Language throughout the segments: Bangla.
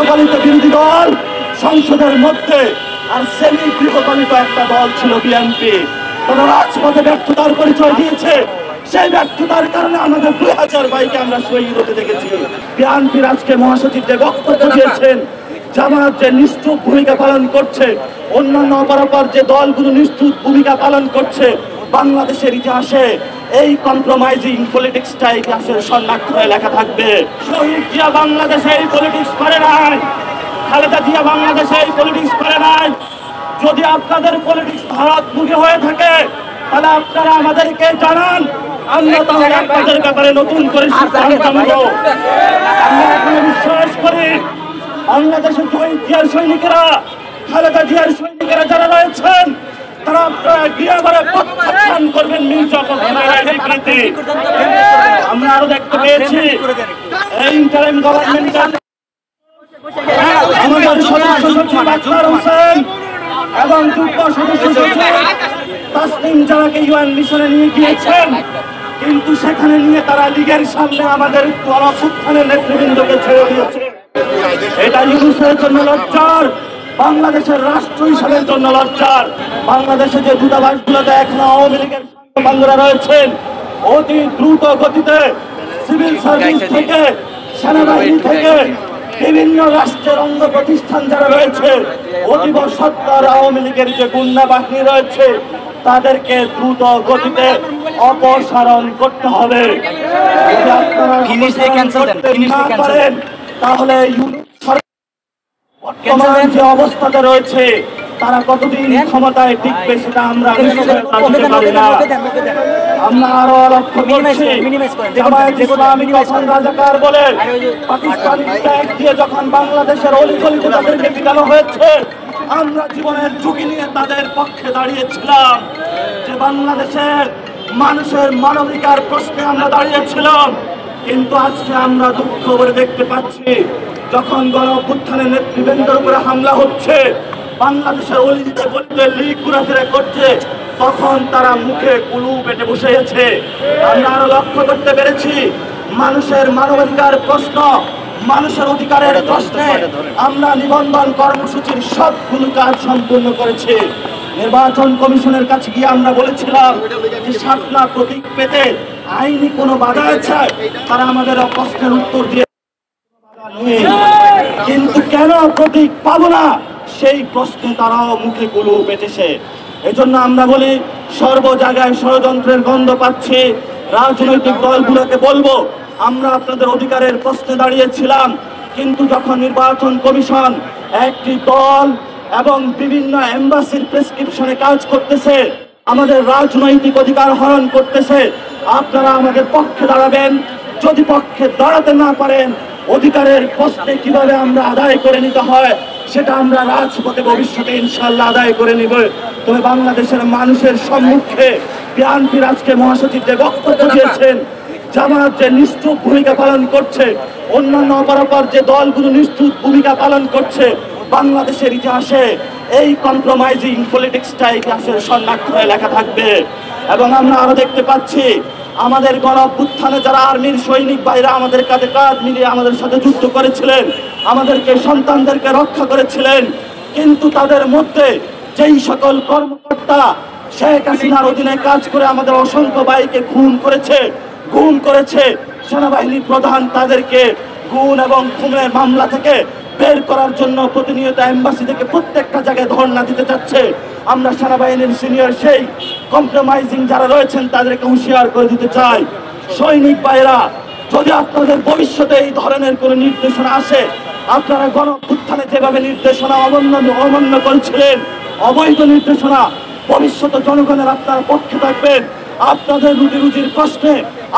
গৃহপালিত বিরোধী দল সংসদের মধ্যে, আর সেমি গৃহপালিত একটা দল ছিল বিএনপি। তারা রাজপথে ব্যর্থতার পরিচয় দিয়েছে। সেই ব্যর্থতার কারণে আমাদের 2000 ভাইকে আমরা শহীদ হতে দেখেছি। বিএনপির আজকে মহাসচিব যে বক্তব্য দিয়েছেন, জামাত যে নিষ্ঠুর ভূমিকা পালন করছে, অন্যান্য অপরাপর যে দলগুলো নিষ্ঠুর ভূমিকা পালন করছে, বাংলাদেশের ইতিহাসে এই কম্প্রোমাইজিং পলিটিক্সটা ইতিহাসের স্বর্ণাক্ষরে লেখা থাকবে। শহীদ জিয়া বাংলাদেশে এই পলিটিক্স করে নাই, খালেদা জিয়া বাংলাদেশে এই পলিটিক্স করে নাই। যদি আপনাদের পলিটিক্স ভারতমুখী হয়ে থাকে তাহলে আপনারা আমাদেরকে জানান, আমরা তাহলে আপনাদের ব্যাপারে নতুন করে সিদ্ধান্ত নেব। আমরা এখনো বিশ্বাস করি বাংলাদেশের শহীদ জিয়ার সৈনিকেরা, খালেদা জিয়ার সৈনিকেরা যারা রয়েছেন, তারা আপনারা গৃহবারে প্রত্যাখ্যান করবেন মির্জা ফখরুলের বিকৃতি। আমরা আরো দেখতে পেয়েছি এই ইন্টারিম গভর্নমেন্টের আমাদের সদস্য সচিব আখতার হোসেন এবং যুগ্ম সদস্য সচিব তাসনিম জারাকে ইউএন মিশনে নিয়ে গিয়েছেন, কিন্তু সেখানে নিয়ে তারা লীগের সামনে আমাদের গণঅভ্যুত্থানের নেতৃবৃন্দকে ছেড়ে দিয়েছে। এটা ইউনুসের জন্য লজ্জার, বাংলাদেশের রাষ্ট্র হিসাবের জন্য লজ্জার। বাংলাদেশে যে দূতাবাসগুলোতে এখনো আওয়ামী লীগের বাংলা রয়েছেন, অতি দ্রুত গতিতে সিভিল সার্ভিস থেকে, সেনাবাহিনী থেকে, বিভিন্ন রাষ্ট্রের অঙ্গ প্রতিষ্ঠান যারা রয়েছে, অতীব সত্তর আওয়ামী লীগের যে গুন্ডা বাহিনী রয়েছে, তাদেরকে দ্রুত গতিতে অপসারণ করতে হবে। যদি আপনারা তাহলে বর্তমান যে অবস্থাতে রয়েছে তারা কতদিন ক্ষমতায় টিকবে সেটা আমরা জানতে পারি না। আমরা আরো লক্ষ্য করছি, জামায়াত ইসলামী তখন রাজাকার বলে পাকিস্তানি ট্যাগ দিয়ে যখন বাংলাদেশের অলিগলিতে তাদেরকে পিটানো হয়েছে, আমরা জীবনের ঝুঁকি নিয়ে তাদের পক্ষে দাঁড়িয়েছিলাম। যে বাংলাদেশের মানুষের মানবিকার প্রশ্নে আমরা দাঁড়িয়েছিলাম, কিন্তু আজকে আমরা দুঃখ করে দেখতে পাচ্ছি যখন গণঅভ্যুত্থানের নেতৃবৃন্দের উপরে হামলা হচ্ছে, বাংলাদেশের অলিতে গলিতে লীগ ঘোরাফেরা করছে, তখন তারা মুখে কুলু পেটে বসে গেছে। আমরা আরো লক্ষ্য করতে পেরেছি মানুষের মানবাধিকার প্রশ্ন, মানুষের অধিকারের প্রশ্নে আমরা নিবন্ধন কর্মসূচির সবগুলো কাজ সম্পূর্ণ করেছি। নির্বাচন কমিশনের কাছে গিয়ে আমরা বলেছিলাম যে শাপলা প্রতীক পেতে আইনি কোনো বাধা আছে, তারা আমাদের প্রশ্নের উত্তর দিয়ে, কিন্তু কেন প্রতীক পাবো না সেই প্রশ্নে তারাও মুখে কুলু পেটেছে। এজন্য আমরা বলি সর্ব জায়গায় ষড়যন্ত্রের গন্ধ পাচ্ছি। রাজনৈতিক দলগুলোকে বলবো, আমরা আপনাদের অধিকারের প্রশ্নে দাঁড়িয়েছিলাম, কিন্তু যখন নির্বাচন কমিশন একটি দল এবং বিভিন্ন এম্বাসির প্রেসক্রিপশনে কাজ করতেছে, আমাদের রাজনৈতিক অধিকার হরণ করতেছে, আপনারা আমাদের পক্ষে দাঁড়াবেন। যদি পক্ষে দাঁড়াতে না পারেন, অধিকারের প্রশ্নে কিভাবে আমরা আদায় করে নিতে হয় সেটা আমরা রাজপথে ভবিষ্যতে ইনশাআল্লাহ আদায় করে নিব। তবে বাংলাদেশের মানুষের সম্মুখে বিএনপির আজকে মহাসচিব যে বক্তব্য দিয়েছেন, জামাত যে নিষ্ঠুর ভূমিকা পালন করছে, অন্যান্য অপরাপর যে দলগুলো নিষ্ঠুর ভূমিকা পালন করছে, বাংলাদেশের ইতিহাসে এই কম্প্রোমাইজিং পলিটিক্সটা ইতিহাসের স্বর্ণাক্ষরে লেখা থাকবে। এবং আমরা আরো দেখতে পাচ্ছি আমাদের গণঅভ্যুত্থানে যারা আর্মির সৈনিক ভাইরা আমাদের কাঁধে কাঁধ মিলিয়ে আমাদের সাথে যুদ্ধ করেছিলেন, আমাদেরকে সন্তানদেরকে রক্ষা করেছিলেন, কিন্তু তাদের মধ্যে যেই সকল কর্মকর্তা শেখ হাসিনার অধীনে কাজ করে আমাদের অসংখ্য ভাইকে খুন করেছে, সেনাবাহিনী প্রধান তাদেরকে খুন এবং খুনের মামলা থেকে বের করার জন্য প্রতিনিয়ত এম্বাসি থেকে প্রত্যেকটা জায়গায় ধর্ণা দিতে চাচ্ছে। আমরা সেনাবাহিনীর সিনিয়র সেই কম্প্রোমাইজিং যারা রয়েছেন তাদেরকে হুঁশিয়ার করে দিতে চাই, সৈনিক ভাইরা, যদি আপনাদের ভবিষ্যতে এই ধরনের কোনো নির্দেশনা আসে, আপনারা গণঅভ্যুত্থানে যেভাবে নির্দেশনা অমান্য করেছিলেন, অবৈধ নির্দেশনা, ভবিষ্যতে জনগণের আপনারা পক্ষে থাকবেন। আপনাদের রুটি রুজির প্রশ্নে,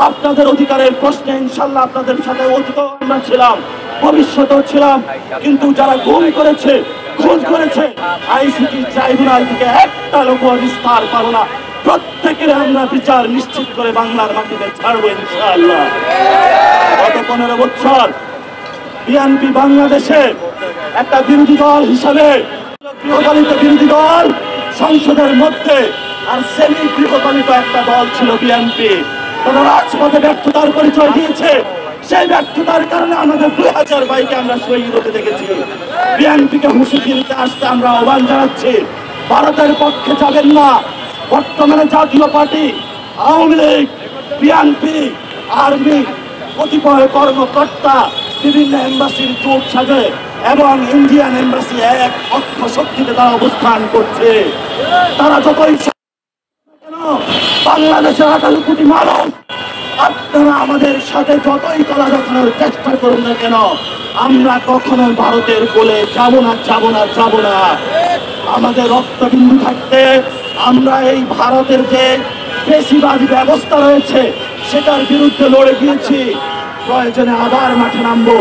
আপনাদের অধিকারের প্রশ্নে ইনশাল্লাহ আপনাদের সাথে অতীতেও আমরা ছিলাম, ভবিষ্যতেও ছিলাম, কিন্তু যারা খুন করেছে আইসিটি ট্রাইব্যুনাল থেকে একটা লোক নিস্তার পাবো না। প্রত্যেকের আমরা বিচার নিশ্চিত করে বাংলার মাটিতে ছাড়বো ইনশাআল্লাহ। গত 15 বছর বিএনপি বাংলাদেশে একটা বিরোধী দল হিসাবে, গৃহপালিত বিরোধী দল সংসদের মধ্যে, আর সেমি গৃহপালিত একটা দল ছিল বিএনপি। তারা রাজপথে ব্যর্থতার পরিচয় দিয়েছে। সেই ব্যর্থতার কারণে আমাদের 2000 ভাইকে আমরা শহীদ হতে দেখেছি। বিএনপিকে হুঁশিয়ারি দিতে আসতে আমরা আহ্বান জানাচ্ছি, ভারতের পক্ষে যাবেন না। বর্তমানে জাতীয় party, Awami League, BNP, army, কতিপয় কর্মকর্তা বিভিন্ন এম্বাসির জোট সাজে এবং ইন্ডিয়ান এম্বাসি এক অক্ষ শক্তিতে তারা অবস্থান করছে। তারা যতই কেন বাংলাদেশের 18 কোটি মানুষ, আপনারা আমাদের সাথে যতই কলা দেখানোর চেষ্টা করুন না কেন, আমরা কখনো ভারতের কোলে যাব না, যাব না, যাব না। আমাদের রক্তবিন্দু থাকতে আমরা এই ভারতের যে পেশিবাদী ব্যবস্থা রয়েছে সেটার বিরুদ্ধে লড়ে গিয়েছি। প্রয়োজনে আবার মাঠে নামবো।